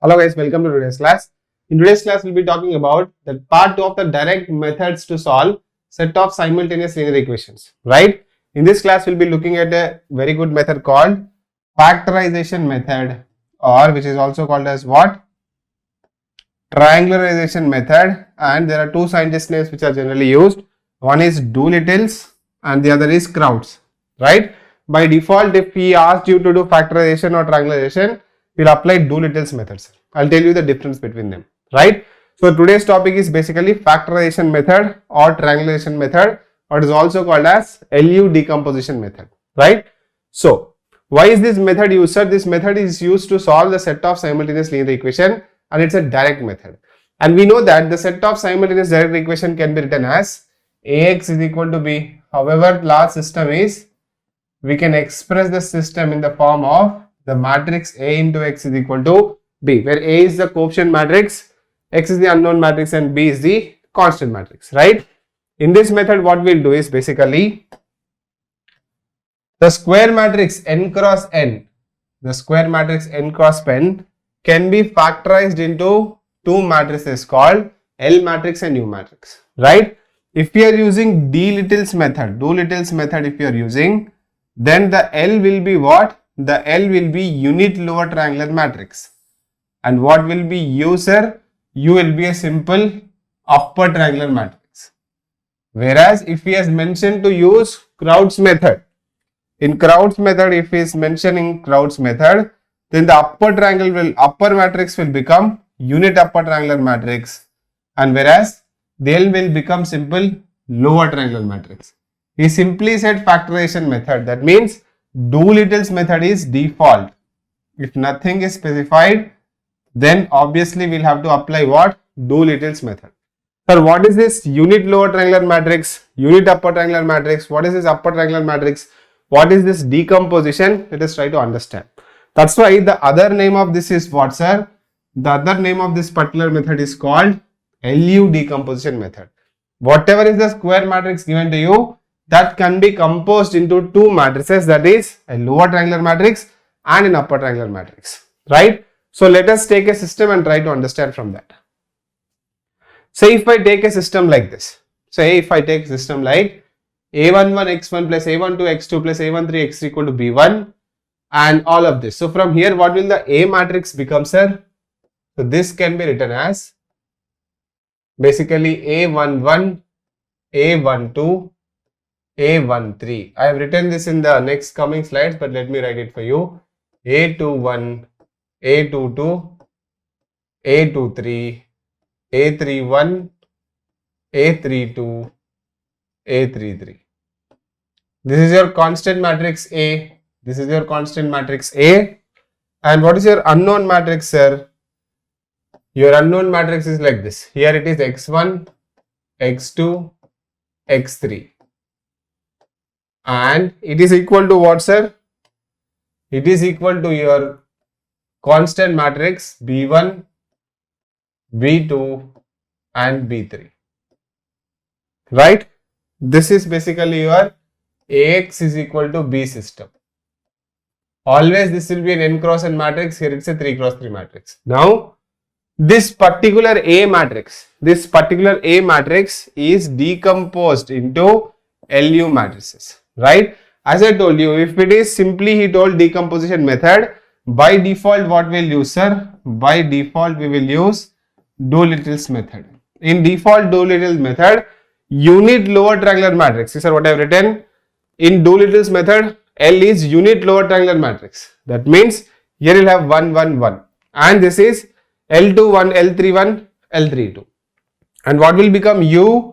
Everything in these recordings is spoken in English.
Hello guys, welcome to today's class. In today's class, we'll be talking about the part 2 of the direct methods to solve set of simultaneous linear equations, right? In this class, we'll be looking at a very good method called factorization method, or which is also called as what? Triangularization method. And there are two scientist names which are generally used. One is Doolittle's and the other is Crowds, right? By default, if he asked you to do factorization or triangularization, we'll apply Doolittle's methods. I'll tell you the difference between them, right? So today's topic is basically factorization method or triangulation method, or it is also called as LU decomposition method, right? So why is this method used, sir? This method is used to solve the set of simultaneous linear equation, and it's a direct method. And we know that the set of simultaneous direct equation can be written as Ax is equal to B. However, large system is, we can express the system in the form of the matrix A into X is equal to B, where A is the coefficient matrix, X is the unknown matrix, and B is the constant matrix, right? In this method, what we'll do is basically the square matrix n cross n, can be factorized into two matrices called L matrix and U matrix, right? If we are using Doolittle's method, if you are using, then the L will be what? The L will be unit lower triangular matrix. And what will be U, sir? U will be a simple upper triangular matrix. Whereas if he has mentioned to use Crowd's method, in Crowd's method, if he is mentioning Crowd's method, then the upper matrix will become unit upper triangular matrix, and whereas the L will become simple lower triangular matrix. He simply said factorization method. That means Doolittle's method is default. If nothing is specified, then obviously we'll have to apply what? Doolittle's method. Sir, what is this unit lower triangular matrix, unit upper triangular matrix? What is this upper triangular matrix? What is this decomposition? Let us try to understand. That's why the other name of this is what, sir? The other name of this particular method is called LU decomposition method. Whatever is the square matrix given to you, that can be composed into two matrices, that is a lower triangular matrix and an upper triangular matrix, right? So let us take a system and try to understand from that. Say if I take a system like this, A11x1 plus A12x2 plus A13x equal to B1 and all of this. So from here, what will the A matrix become, sir? So this can be written as basically A11, A12, A13. I have written this in the next coming slides, but let me write it for you. A21, A22, A23, A31, A32, A33. This is your constant matrix A. And what is your unknown matrix, sir? Your unknown matrix is like this. Here it is x1, x2, x3. And it is equal to what, sir? It is equal to your constant matrix B1, B2 and B3, right? This is basically your Ax is equal to B system. Always this will be an n cross n matrix. Here it's a 3 cross 3 matrix. Now this particular A matrix is decomposed into LU matrices, right? As I told you, if it is simply he told decomposition method, by default what we'll use, sir? By default we will use Doolittle's method. In default Doolittle's method, unit lower triangular matrix. These are what I have written. In Doolittle's method, L is unit lower triangular matrix. That means here you'll have 1, 1, 1. And this is L21, L31, L32. And what will become U?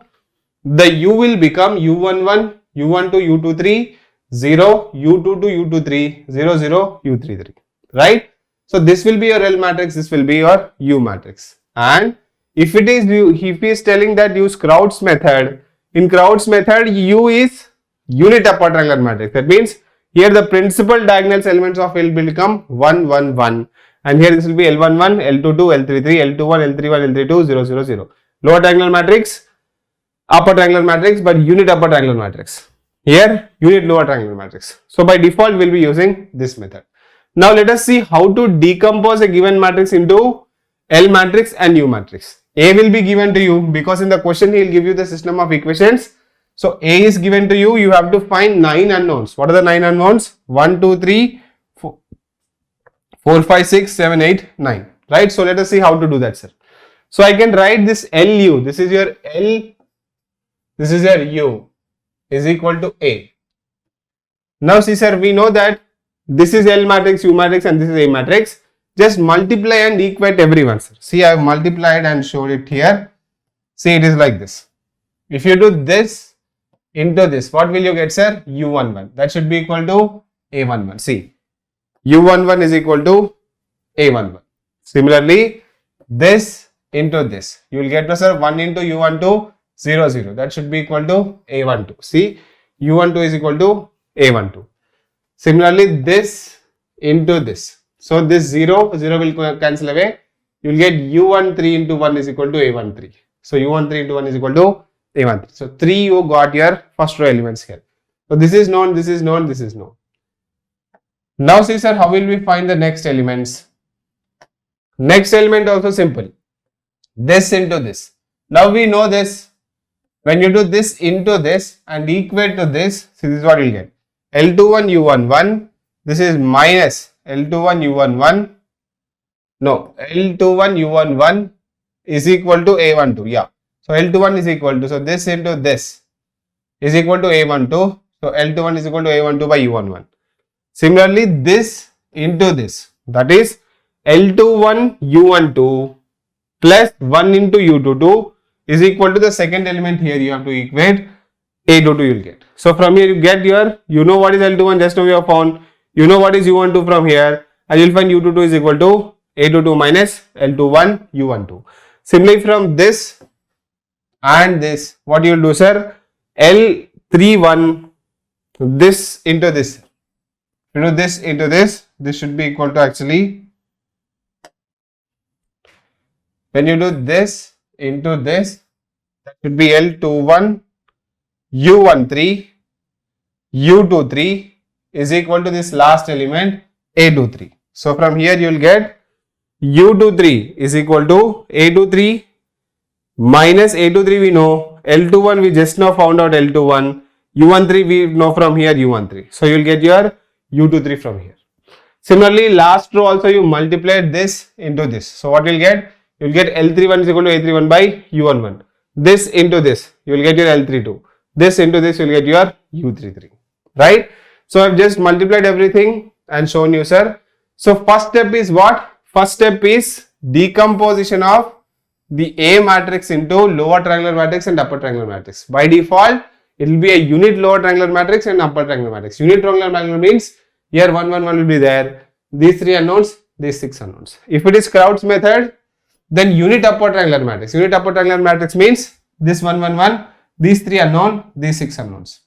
The U will become U11, U12, U23, 0, U22, U23, 0, 0, U33, right? So this will be your L matrix, this will be your U matrix. And if it is if he is telling that use Crowd's method, in Crowd's method U is unit upper triangular matrix. That means here the principal diagonal elements of L will become 1, 1, 1. And here this will be L11, L22, L33, L21, L31, L32, 0, 0, 0. Lower triangular matrix, upper triangular matrix, but unit upper triangular matrix. Here unit lower triangular matrix. So by default we will be using this method. Now let us see how to decompose a given matrix into L matrix and U matrix. A will be given to you because in the question he will give you the system of equations. So A is given to you, you have to find 9 unknowns. What are the 9 unknowns? 1, 2, 3, 4, 5, 6, 7, 8, 9. Right? So let us see how to do that, sir. So I can write this LU, this is your L, this is your U is equal to A. Now see sir, we know that this is L matrix, U matrix and this is A matrix. Just multiply and equate everyone, sir. See, I have multiplied and showed it here. See, it is like this. If you do this into this, what will you get, sir? U11. That should be equal to A11. See, U11 is equal to A11. Similarly, this into this, you will get, sir, 1 into U12, 0, 0. That should be equal to A12. See, U12 is equal to A12. Similarly, this into this. So this 0 will cancel away. You will get U13 into 1 is equal to A13. So U13 into 1 is equal to A13. So 3 you got your first row elements here. So this is known, this is known, this is known. Now see sir, how will we find the next elements? Next element also simple. This into this. Now we know this. When you do this into this and equate to this, see this is what you will get. L21 U11. This is minus L21 U11. No, L21 U11 is equal to A12. Yeah. So L21 is equal to, so this into this is equal to A12. So L21 is equal to A12 by U11. Similarly, this into this, that is L21 U12 plus 1 into U22 is equal to the second element here. You have to equate A22 you will get. So from here you get your, you know what is L21, just now you have found. You know what is U12 from here, and you will find U22 is equal to A22 minus L21 U12. Similarly from this and this, what you will do, sir? L31, this into this. You know, this into this should be equal to, actually, when you do this into this, that should be L21 U13 U23 is equal to this last element A23. So from here you will get U23 is equal to A23 minus A23 we know, L21 we just now found out L21, U13 we know from here U13. So you will get your U23 from here. Similarly, last row also you multiply this into this. So what you will get? You will get L31 is equal to A31 by U11. This into this, you will get your L32. This into this, you will get your U33. Right? So I have just multiplied everything and shown you, sir. So first step is what? First step is decomposition of the A matrix into lower triangular matrix and upper triangular matrix. By default, it will be a unit lower triangular matrix and upper triangular matrix. Unit triangular matrix means here 1, 1, 1 will be there. These 3 unknowns, these 6 unknowns. If it is Crowd's method, then unit upper triangular matrix. Unit upper triangular matrix means this 1, 1, 1, these 3 unknown, these 6 unknowns.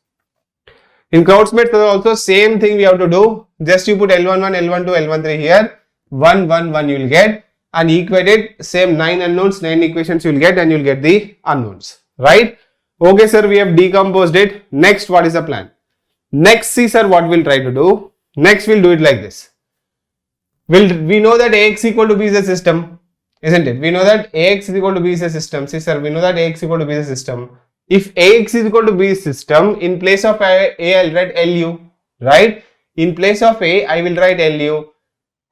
In Crowd's method also same thing we have to do. Just you put L11, L12, L13 here. 1, 1, 1 you will get, and equate it, same 9 unknowns, 9 equations you will get, and you will get the unknowns. Right? Okay sir, we have decomposed it. Next, what is the plan? Next, see sir, what we'll try to do. Next, we'll do it like this. We know that Ax equal to B is a system, isn't it? We know that Ax is equal to B is a system. See sir, we know that Ax equal to B is a system. If Ax is equal to B system, in place of A, I'll write Lu, right? In place of A, I will write Lu,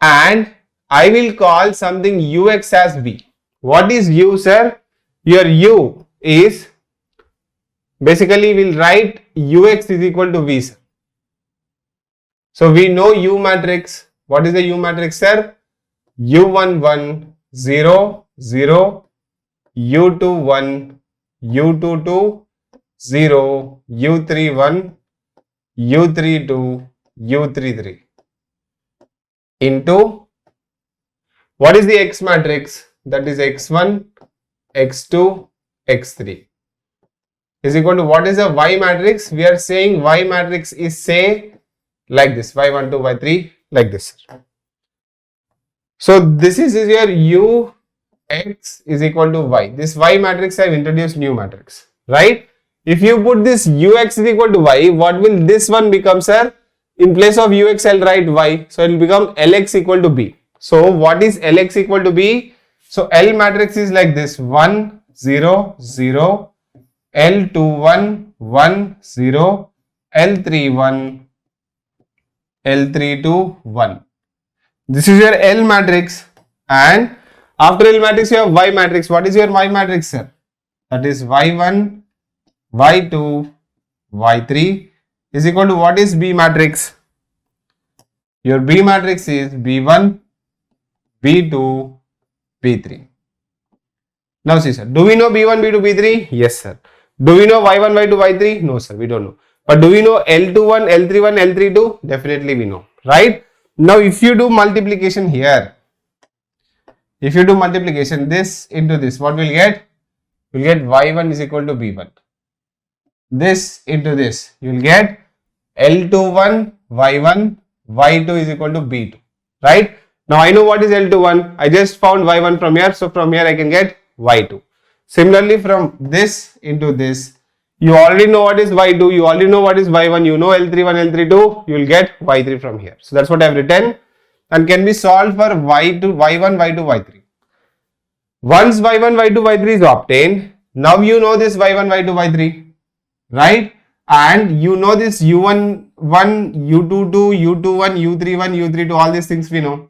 and I will call something Ux as B. What is U, sir? Your U is, basically we'll write Ux is equal to V, sir. So we know U matrix. What is the U matrix, sir? U11, 0, 0, U21, U22, 0, U31, U32, U33 into, what is the X matrix? That is X1, X2, X3 is equal to, what is the Y matrix? We are saying Y matrix is, say, like this, Y12, Y3, like this. So this is your Ux is equal to Y. This Y matrix I have introduced new matrix, right? If you put this Ux is equal to Y, what will this one become, sir? In place of ux, I'll write y. So it will become Lx equal to b. So what is Lx equal to b? So L matrix is like this: 1, 0, 0, L2, 1, 1, 0, L3, 1, L3, 2, 1. This is your L matrix, and after L matrix you have Y matrix. What is your Y matrix, sir? That is Y1, Y2, Y3 is equal to what is B matrix? Your B matrix is B1, B2, B3. Now see, sir, do we know B1, B2, B3? Yes, sir. Do we know Y1, Y2, Y3? No, sir, we don't know. But do we know L21, L31, L32? Definitely we know, right? Now if you do multiplication here, if you do multiplication this into this, what we'll get? We'll get Y1 is equal to B1. This into this, you will get L21, Y1, Y2 is equal to B2, right? Now I know what is L21. I just found Y1 from here. So from here I can get Y2. Similarly, from this into this, you already know what is Y2, you already know what is Y1, you know L31, L32, you will get Y3 from here. So that's what I have written and can be solved for Y2, Y1, Y2, Y3. Once Y1, Y2, Y3 is obtained, now you know this Y1, Y2, Y3, right? And you know this U1, 1, U2, 2, U2, 1, U3, 1, U3, 2, all these things we know.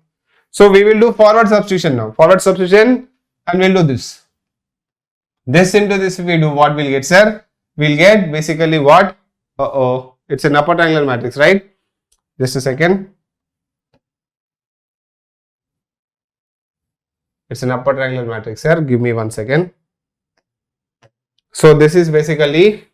So we will do forward substitution now. Forward substitution and we'll do this. This into this if we do, what we'll get, sir? We'll get basically what? It's an upper triangular matrix, right? Just a second. It's an upper triangular matrix, sir. Give me 1 second. So this is basically,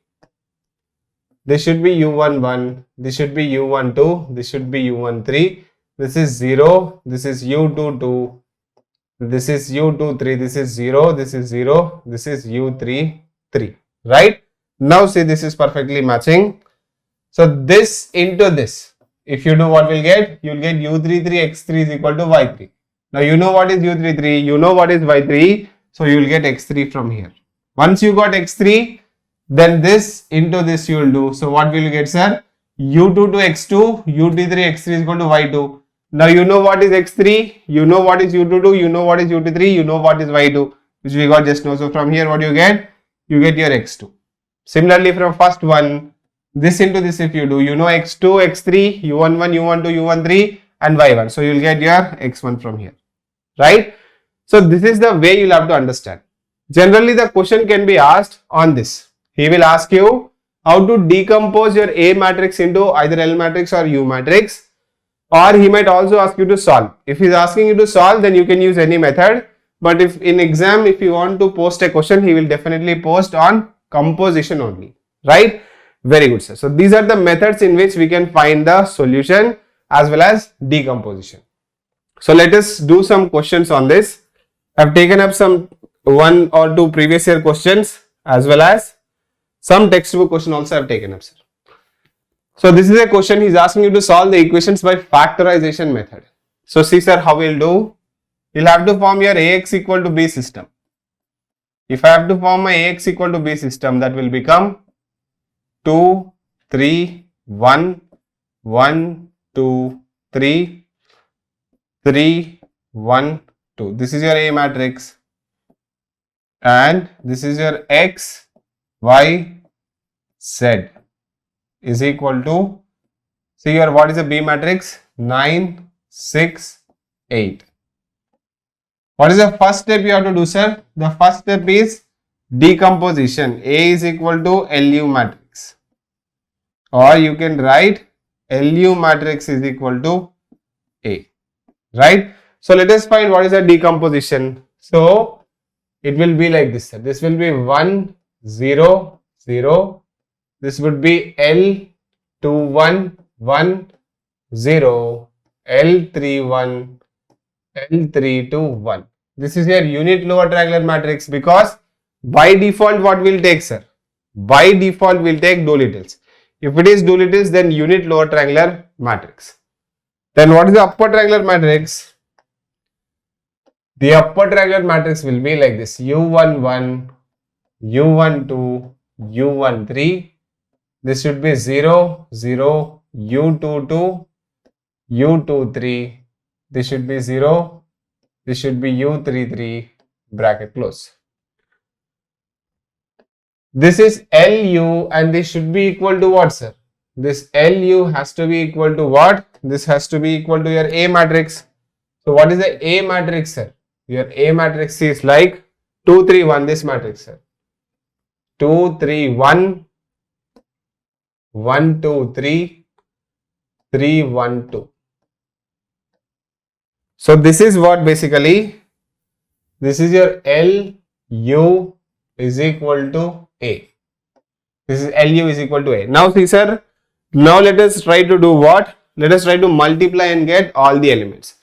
this should be U11, this should be U12, this should be U13, this is 0, this is U22, this is U23, this is 0, this is 0, this is U33, right? Now see, this is perfectly matching. So this into this, if you do, what will get? You will get U33 x3 is equal to y3. Now you know what is U33, you know what is y3, so you will get x3 from here. Once you got x3, then this into this you will do. So what will you get, sir? U2 to x2, U23 x3 is equal to y2. Now you know what is x3, you know what is U22, you know what is U23, you know what is y2, which we got just now. So from here what you get? You get your x2. Similarly from first one, this into this if you do, you know x2, x3, u11, u12, u13 and y1. So you will get your x1 from here, right? So this is the way you will have to understand. Generally the question can be asked on this. He will ask you how to decompose your A matrix into either L matrix or U matrix, or he might also ask you to solve. If he is asking you to solve, then you can use any method, but if in exam, if you want to post a question, he will definitely post on composition only, right? Very good, sir. So these are the methods in which we can find the solution as well as decomposition. So let us do some questions on this. I have taken up some 1 or 2 previous year questions as well as some textbook question also I have taken up, sir. So this is a question, he is asking you to solve the equations by factorization method. So see, sir, how we will do? You will have to form your Ax equal to B system. If I have to form my Ax equal to B system, that will become 2, 3, 1, 1, 2, 3, 3, 1, 2. This is your A matrix and this is your X, Y, Z is equal to, see here, what is the B matrix? 9, 6, 8. What is the first step you have to do, sir? The first step is decomposition. A is equal to LU matrix, or you can write LU matrix is equal to A, right? So let us find what is the decomposition. So it will be like this, sir. This will be 1, 0, 0. This would be L21, 1, 0, L31, L32, 1. This is your unit lower triangular matrix, because by default what will take, sir? By default will take Doolittle's. If it is Doolittle's, then unit lower triangular matrix. Then what is the upper triangular matrix? The upper triangular matrix will be like this: U11, U12, U13. This should be 0, 0, U22, U23, this should be 0, this should be U33, bracket close. This is LU and this should be equal to what, sir? This LU has to be equal to what? This has to be equal to your A matrix. So what is the A matrix, sir? Your A matrix is like 2, 3, 1, this matrix, sir. 2, 3, 1, 1, 2, 3, 3, 1, 2. So this is what basically, this is your LU is equal to A. This is LU is equal to A. Now see, sir, now let us try to do what? Let us try to multiply and get all the elements.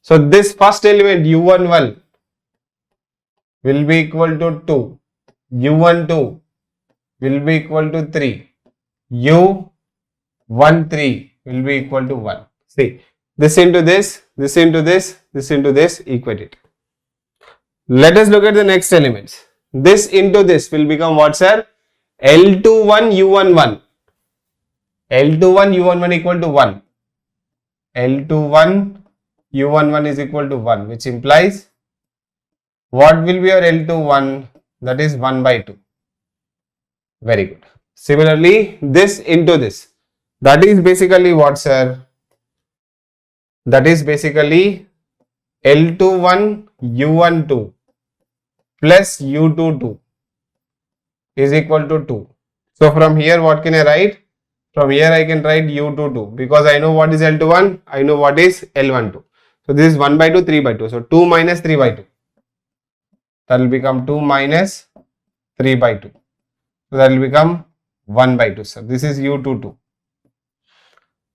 So this first element U11 will be equal to 2. U12 will be equal to 3. U13 will be equal to 1. See, this into this, this into this, this into this, equate it. Let us look at the next elements. This into this will become what, sir? L21 U11. L21 U11 equal to 1. L21 U11 is equal to 1, which implies what will be your L21? That is 1 by 2. Very good. Similarly, this into this. That is basically what, sir? That is basically L21 U12 plus U22 is equal to 2. So from here what can I write? From here I can write U22 because I know what is L21, I know what is L12. So this is 1 by 2, 3 by 2. So 2 minus 3 by 2. That will become 2 minus 3 by 2. So that will become 1 by 2, sir. This is U22.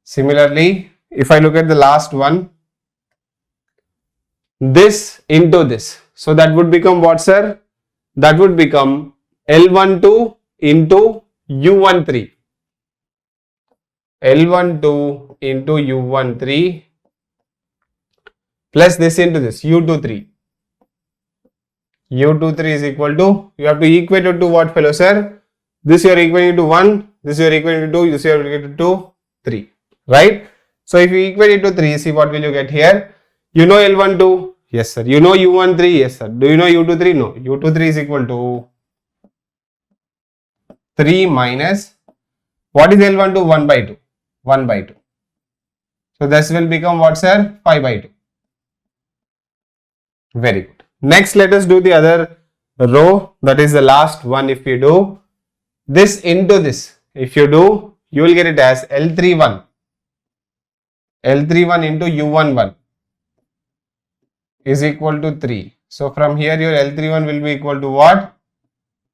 Similarly, if I look at the last one, this into this. So that would become what, sir? That would become L12 into U13. L12 into U13 plus this into this, U23. U23 is equal to, you have to equate it to what, fellow, sir? This you are equating to 1, this you are equating to 2, this you are equating to 3, right? So if you equate it to 3, see what will you get here? You know L12? Yes, sir. You know U13? Yes, sir. Do you know U23? No. U23 is equal to 3 minus, what is L12? 1 by 2. 1 by 2. So this will become what, sir? 5 by 2. Very good. Next, let us do the other row. That is the last one. If you do this into this, if you do, you will get it as L31. L31 into U11 is equal to 3. So from here your L31 will be equal to what?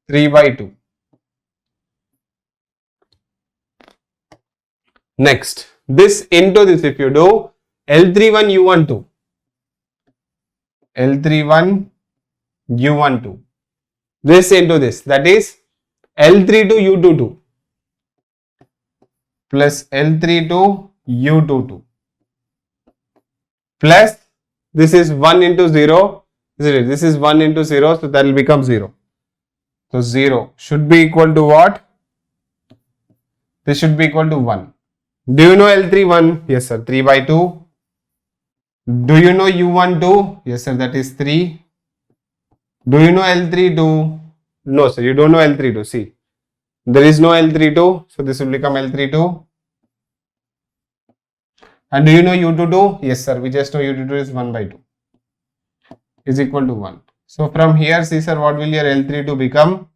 3 by 2. Next, this into this, if you do L31 U12, L31 U12, this into this, that is L32 U22 plus L32 U22 plus this is 1 into 0, this is 1 into 0, so that will become 0. So 0 should be equal to what? This should be equal to 1. Do you know L31? Yes, sir. 3 by 2. Do you know U12? Yes, sir. That is 3. Do you know L32? No, sir. You don't know L32. See, there is no L32. So this will become L32. And do you know U22? Yes, sir. We just know U22 is 1 by 2 is equal to 1. So from here, see, sir, what will your L32 become?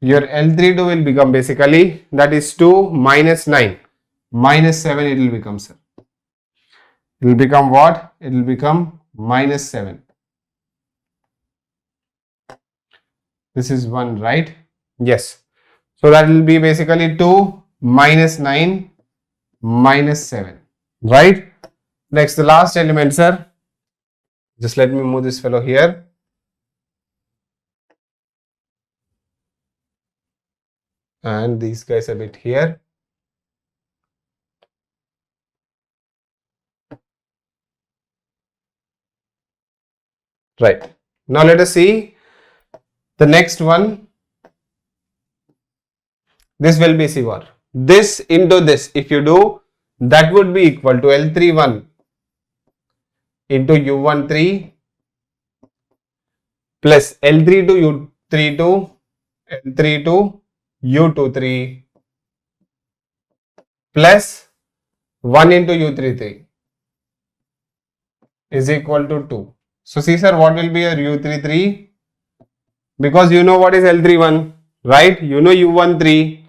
Your L32 will become basically, that is 2 minus 9. Minus 7 it will become, sir. It will become what? It will become minus 7. This is 1, right? Yes. So that will be basically 2 minus 9 minus 7, right? Next, the last element, sir. Just let me move this fellow here. And these guys a bit here. Right. Now let us see the next one. This will be CVAR. this into this, if you do, that would be equal to L31 into U13 plus L32 U32 L32 U23 plus 1 into U33 is equal to 2. So see sir, what will be your U33? Because you know what is L31, right? You know U13,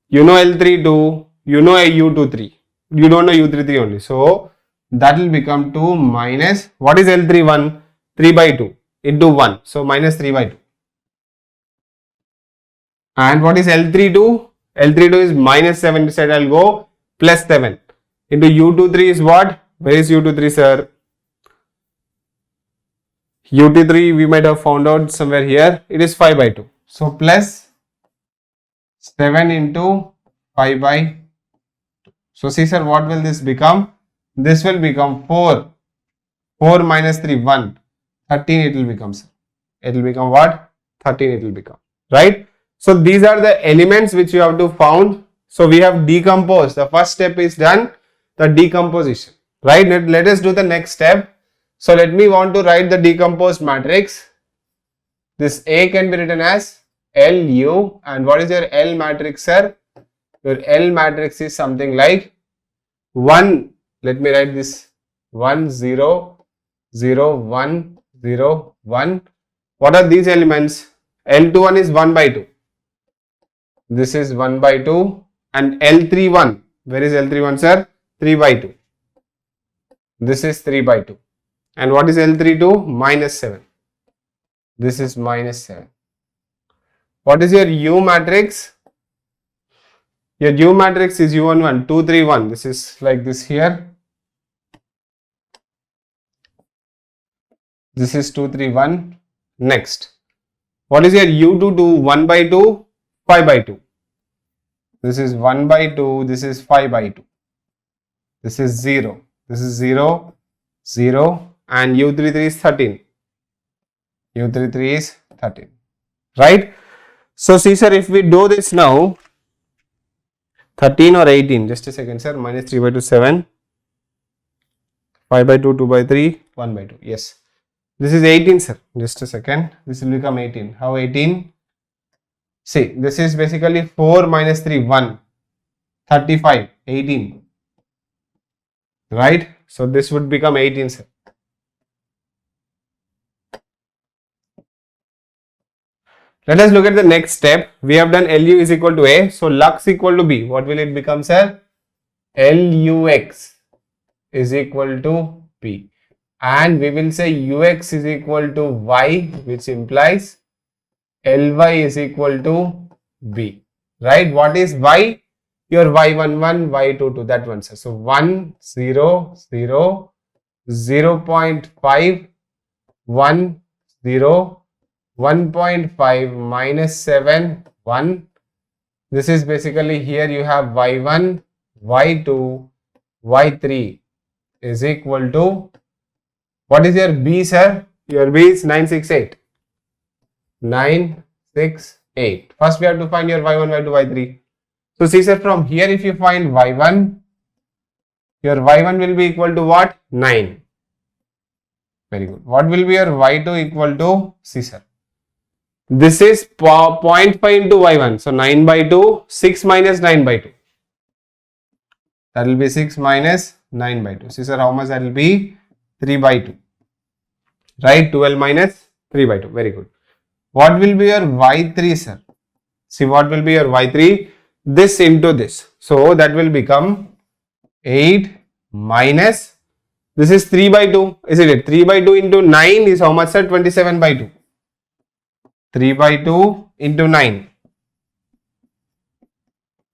you know L32, you know U23. You don't know U33 only. So that will become 2 minus, what is L31? 3 by 2 into 1. So minus 3 by 2. And what is L32? L32 is minus 7. Instead I'll go plus 7. Into U23 is what? Where is U23 sir? U23 we might have found out somewhere here. It is 5 by 2. So plus 7 into 5 by 2. So see sir, what will this become? This will become 4. 4 minus 3, 1. 13 it will become sir. It will become what? 13 it will become. Right? So these are the elements which you have to found. So we have decomposed. The first step is done. The decomposition. Right? Let us do the next step. So let me want to write the decomposed matrix. This A can be written as LU, and what is your L matrix sir? Your L matrix is something like 1. Let me write this 1 0 0 1 0 1. What are these elements? L21 is 1 by 2. This is 1 by 2, and L31. Where is L31 sir? 3 by 2. This is 3 by 2. And what is L32? Minus 7. This is minus 7. What is your U matrix? Your U matrix is U11, 2, 3, 1. This is like this here. This is 2, 3, 1. Next. What is your U22? 1 by 2, 5 by 2. This is 1 by 2. This is 5 by 2. This is 0. This is 0, 0. And U33 is 13. U33 is 13. Right? So see sir, if we do this now, 13 or 18, just a second sir, minus 3 by 2, 7, 5 by 2, 2 by 3, 1 by 2, yes. This is 18 sir, just a second, this will become 18. How 18? See, this is basically 4 minus 3, 1, 35, 18. Right? So this would become 18 sir. Let us look at the next step. We have done LU is equal to A. So Lux equal to B. What will it become, sir? LUX is equal to B. And we will say UX is equal to Y, which implies LY is equal to B. Right? What is Y? Your Y11, Y22, that one, sir. So 1, 0, 0, 0.5, 1, 0, 1.5 minus 7, 1. This is basically here you have Y1, Y2, Y3 is equal to, what is your B sir? Your B is 968. 968. First we have to find your Y1, Y2, Y3. So see sir, from here if you find Y1, your Y1 will be equal to what? 9. Very good. What will be your Y2 equal to? See sir. This is 0.5 into Y1. So 9 by 2, 6 minus 9 by 2. That will be 6 minus 9 by 2. See sir, how much that will be? 3 by 2. Right? 12 minus 3 by 2. Very good. What will be your Y3 sir? See what will be your Y3? This into this. So that will become 8 minus, this is 3 by 2. Isn't it? 3 by 2 into 9 is how much sir? 27 by 2. 3 by 2 into 9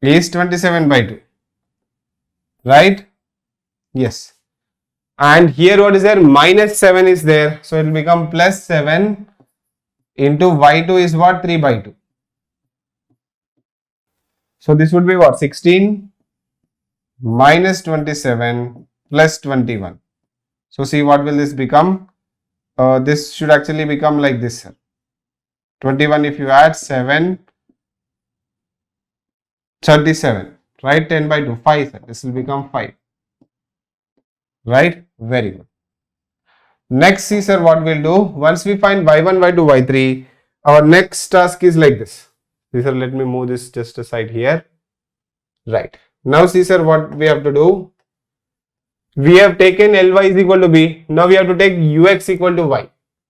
is 27 by 2. Right? Yes. And here what is there? Minus 7 is there. So it will become plus 7 into Y2 is what? 3 by 2. So this would be what? 16 minus 27 plus 21. So see what will this become? This should actually become like this sir. 21 if you add 7, 37, Right, 10 by 2, 5 sir. This will become 5. Right, very good. Next, see sir, what we'll do, once we find y1, y2, y3, our next task is like this. See sir, let me move this just aside here. Right. Now see sir, what we have to do, we have taken Ly is equal to b. Now we have to take ux equal to y.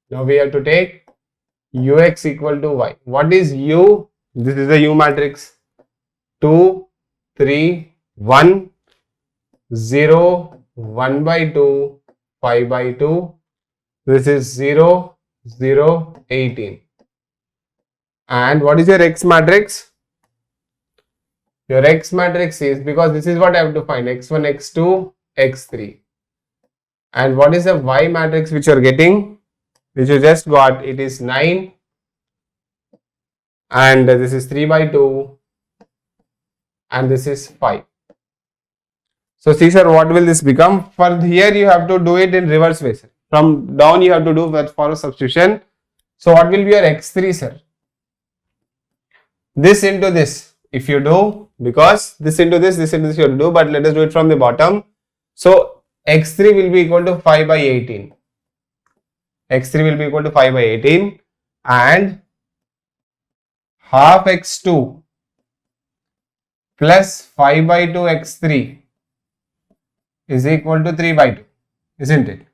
Now we have to take ux equal to y. What is u? This is the u matrix. 2, 3, 1, 0, 1 by 2, 5 by 2. This is 0, 0, 18. And what is your x matrix? Your x matrix is, because this is what I have to find, x1, x2, x3. And what is the y matrix which you are getting, which you just got? It is 9. And this is 3 by 2. And this is 5. So see sir, what will this become? For here you have to do it in reverse way, sir. From down you have to do that for a substitution. So what will be your x3, sir? This into this, if you do, because this into this you have to do, but let us do it from the bottom. So x3 will be equal to 5 by 18. x3 will be equal to 5 by 18 and half x2 plus 5 by 2 x3 is equal to 3 by 2, isn't it?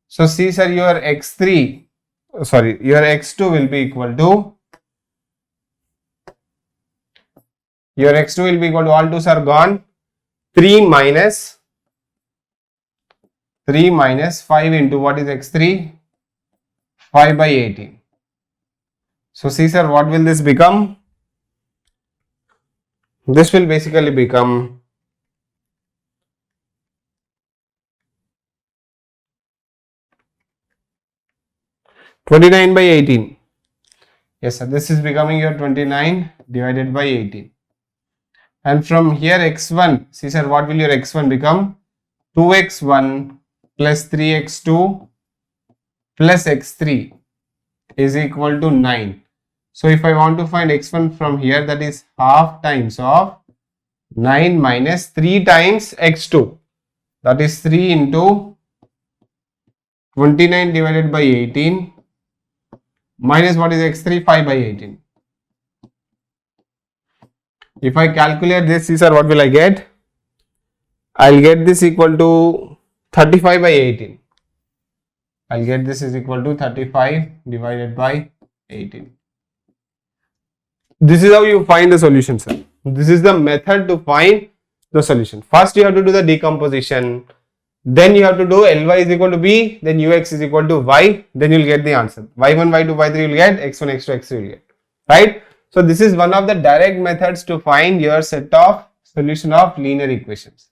So see sir, your x3, sorry, your x2 will be equal to, your x2 will be equal to, all 2's are gone, 3 minus 5 into what is x3? 5 by 18. So see sir, what will this become? This will basically become 29 by 18. Yes sir, this is becoming your 29 divided by 18. And from here x1, see sir, what will your x1 become? 2x1 plus 3x2 plus x3 is equal to 9. So if I want to find x1 from here, that is half times of 9 minus 3 times x2. That is 3 into 29 divided by 18 minus what is x3? 5 by 18. If I calculate this, see sir, what will I get? I'll get this equal to 35 by 18. I'll get this is equal to 35 divided by 18. This is how you find the solution, sir. This is the method to find the solution. First you have to do the decomposition. Then you have to do Ly is equal to b, then ux is equal to y, then you will get the answer. y1, y2, y3 you will get, x1, x2, x3 you will get. Right? So this is one of the direct methods to find your set of solution of linear equations.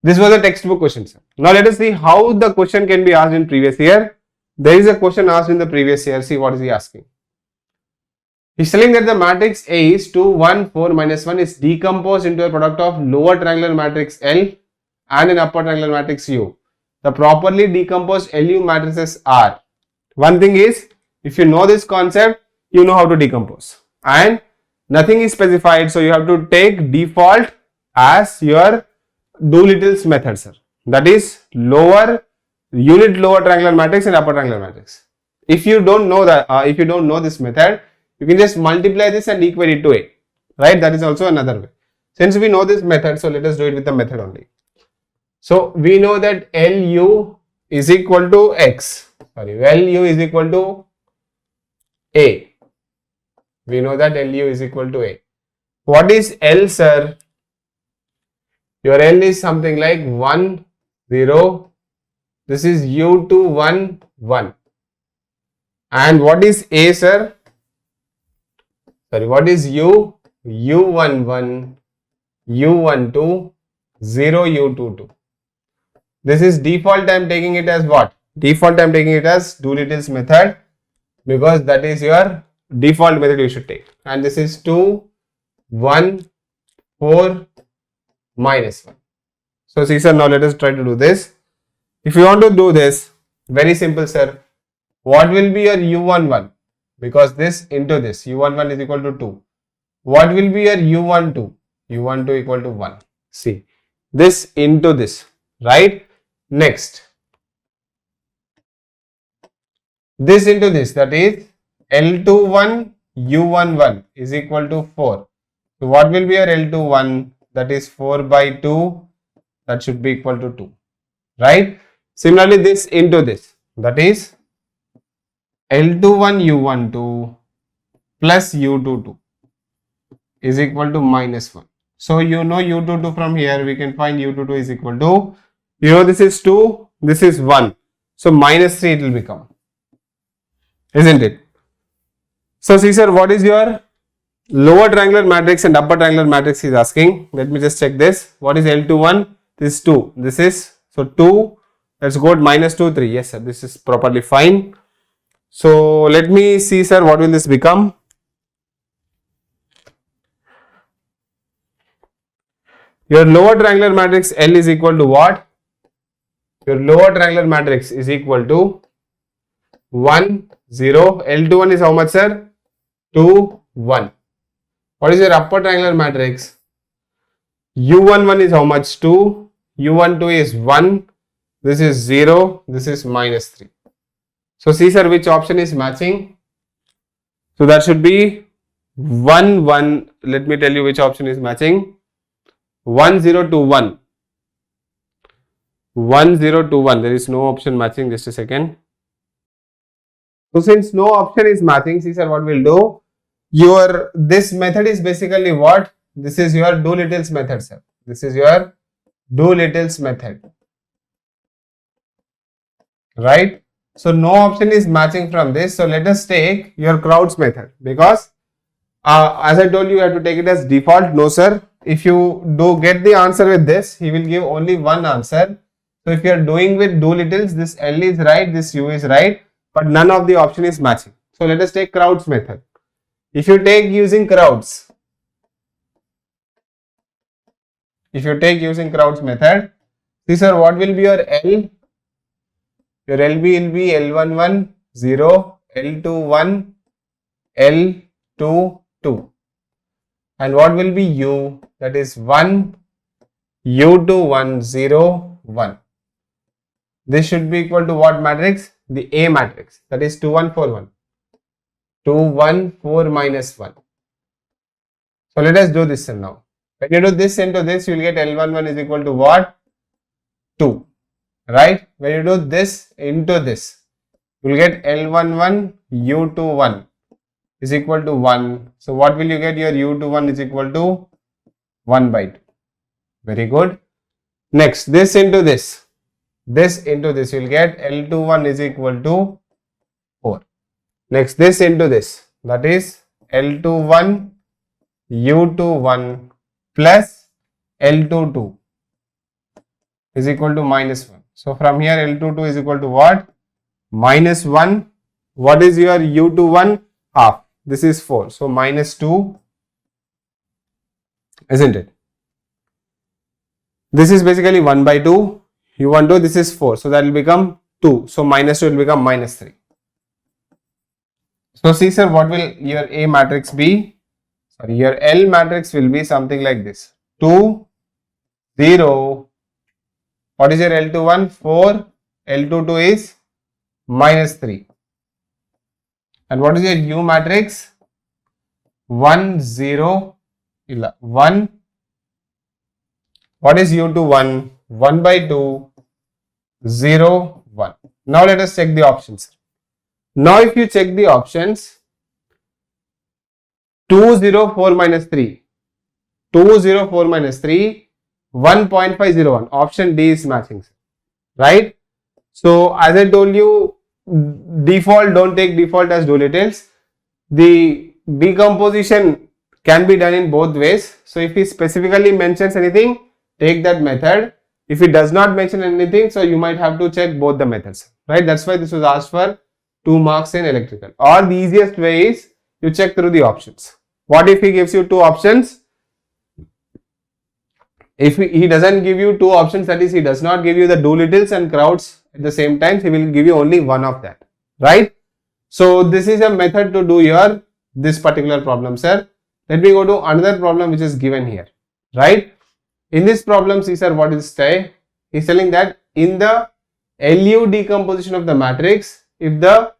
This was a textbook question, sir. Now let us see how the question can be asked in previous year. There is a question asked in the previous year. See what is he asking. He's telling that the matrix A is 2, 1, 4, minus 1 is decomposed into a product of lower triangular matrix L and an upper triangular matrix U. The properly decomposed LU matrices are. One thing is, if you know this concept, you know how to decompose. And nothing is specified, so you have to take default as your Doolittle's method, sir. That is lower triangular matrix and upper triangular matrix. If you don't know that, if you don't know this method, you can just multiply this and equate it to A. Right? That is also another way. Since we know this method, so let us do it with the method only. So we know that LU is equal to X. Sorry, LU is equal to A. We know that LU is equal to A. What is L, sir? Your L is something like 1, 0. This is U2, 1, 1. And what is A, sir? Sorry, what is U? U11, U12, 0, U22. This is default. I am taking it as what? Default I am taking it as Doolittle's method, because that is your default method you should take. And this is 2, 1, 4, minus 1. So see sir, now let us try to do this. If you want to do this, very simple, sir. What will be your U11? Because this into this, U11 is equal to 2. What will be your U12? u12 equal to 1. See, this into this, right? Next, this into this, that is L21 u11 is equal to 4. So what will be your L21? That is 4 by 2, that should be equal to 2, right? Similarly, this into this, that is L21 u12 plus u22 is equal to minus 1. So you know u22 from here, we can find u22 is equal to, you know this is 2, this is 1. So minus 3 it will become, isn't it? So see sir, what is your lower triangular matrix and upper triangular matrix he is asking. Let me just check this. What is L21? This is 2. This is, so 2, let's go at minus 2, 3. Yes sir, this is properly fine. So let me see sir, what will this become? Your lower triangular matrix L is equal to what? Your lower triangular matrix is equal to 1, 0. L21 is how much sir? 2, 1. What is your upper triangular matrix? U11 is how much? 2. U12 is 1. This is 0. This is minus 3. So see sir, which option is matching? So that should be 1, 1. Let me tell you which option is matching. 1, 0, 2, 1. 1, 0, 2, 1. There is no option matching. Just a second. So since no option is matching, see sir, what we'll do? This method is basically what? This is your Doolittle's method, sir. This is your Doolittle's method, right? So no option is matching from this. So let us take your Crowd's method, because as I told you, you have to take it as default. No sir, if you do get the answer with this, he will give only one answer. So if you are doing with Doolittle's, this L is right, this U is right, but none of the option is matching. So let us take Crowd's method. If you take using Crowd's, method, see sir, what will be your L? Your LB will be L11 0, L21 L2 2, and what will be U? That is 1, U21 0 1. This should be equal to what matrix? The A matrix, that is 2 1 4 1. 2 1 4 minus 1. So let us do this now. When you do this into this, you will get L11 is equal to what? 2, right? When you do this into this, you will get L11 U21 is equal to 1. So what will you get? Your U21 is equal to 1 by 2. Very good. Next, this into this, you will get L21 is equal to 4. Next, this into this, that is L21 U21 plus L22 is equal to minus 1. So from here L22 is equal to what? Minus 1. What is your U21? Half. This is 4. So minus 2, isn't it? This is basically 1 by 2. U12, this is 4. So that will become 2. So minus 2 will become minus 3. So see sir, what will your A matrix be? Sorry, your L matrix will be something like this. 2, 0. What is your L21? 4. L22 is minus 3. And what is your U matrix? 1, 0, 1. What is U21? 1 by 2, 0, 1. Now let us check the options. Now if you check the options, 2, 0, 4 minus 3. 2, 0, 4 minus 3, 1.501. Option D is matching, right? So as I told you, default, don't take default as Doolittle's. The decomposition can be done in both ways. So if he specifically mentions anything, take that method. If it does not mention anything, so you might have to check both the methods, right? That's why this was asked for 2 marks in electrical. Or the easiest way is you check through the options. What if he gives you 2 options? If he doesn't give you 2 options, that is, he does not give you the Doolittle's and Crowd's at the same time, he will give you only one of that, right? So this is a method to do this particular problem, sir. Let me go to another problem which is given here. right? In this problem, see sir, what is say? He's telling that in the LU decomposition of the matrix, if the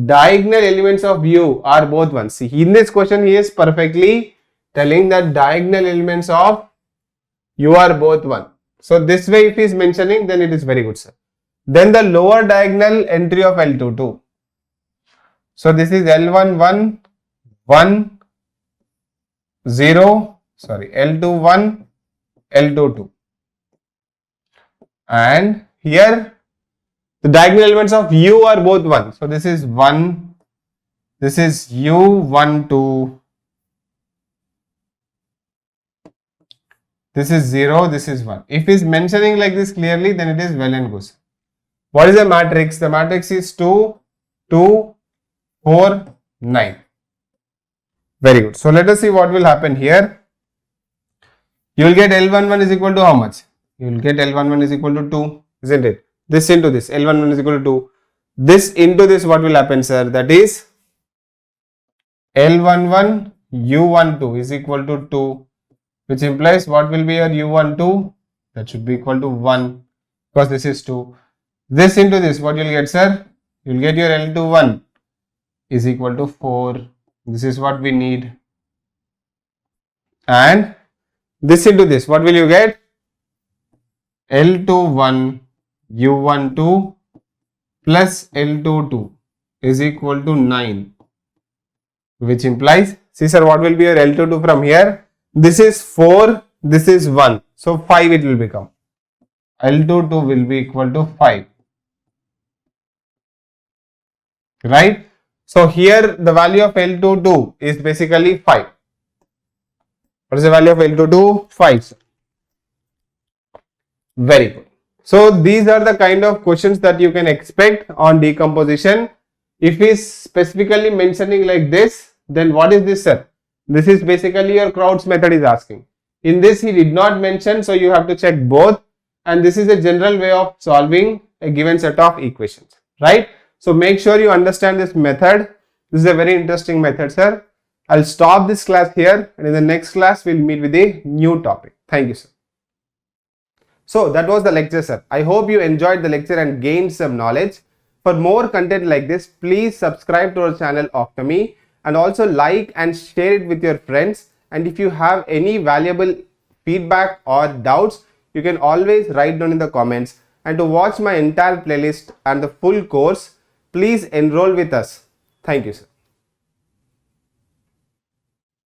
diagonal elements of U are both 1. See, in this question, he is perfectly telling that diagonal elements of U are both 1. So, this way if he is mentioning, then it is very good, sir. Then the lower diagonal entry of L22. So, this is L11, 1, 0, sorry, L21, L22. And here the diagonal elements of U are both 1. So, this is 1, this is U12, this is 0, this is 1. If he is mentioning like this clearly, then it is well and good. What is the matrix? The matrix is 2, 2, 4, 9. Very good. So, let us see what will happen here. You will get L11 is equal to how much? You will get L11 is equal to 2, isn't it? This into this, L11 is equal to 2. This into this, what will happen, sir? That is L11 U12 is equal to 2, which implies what will be your U12? That should be equal to 1, because this is 2. This into this, what you will get, sir? You will get your L21 is equal to 4. This is what we need. And this into this, what will you get? L21 U12 plus L22 is equal to 9, which implies, see sir, what will be your L22 from here? This is 4, this is 1. So 5 it will become. L22 will be equal to 5. Right? So here the value of L22 is basically 5. What is the value of L22? 5. Very good. So these are the kind of questions that you can expect on decomposition. If he is specifically mentioning like this, then what is this, sir? This is basically your Crowd's method is asking. In this he did not mention, so you have to check both, and this is a general way of solving a given set of equations, right? So make sure you understand this method. This is a very interesting method, sir. I'll stop this class here, and in the next class we'll meet with a new topic. Thank you, sir. So that was the lecture, sir. I hope you enjoyed the lecture and gained some knowledge. For more content like this, please subscribe to our channel Octomy, and also like and share it with your friends. And if you have any valuable feedback or doubts, you can always write down in the comments. And to watch my entire playlist and the full course, please enroll with us. Thank you, sir.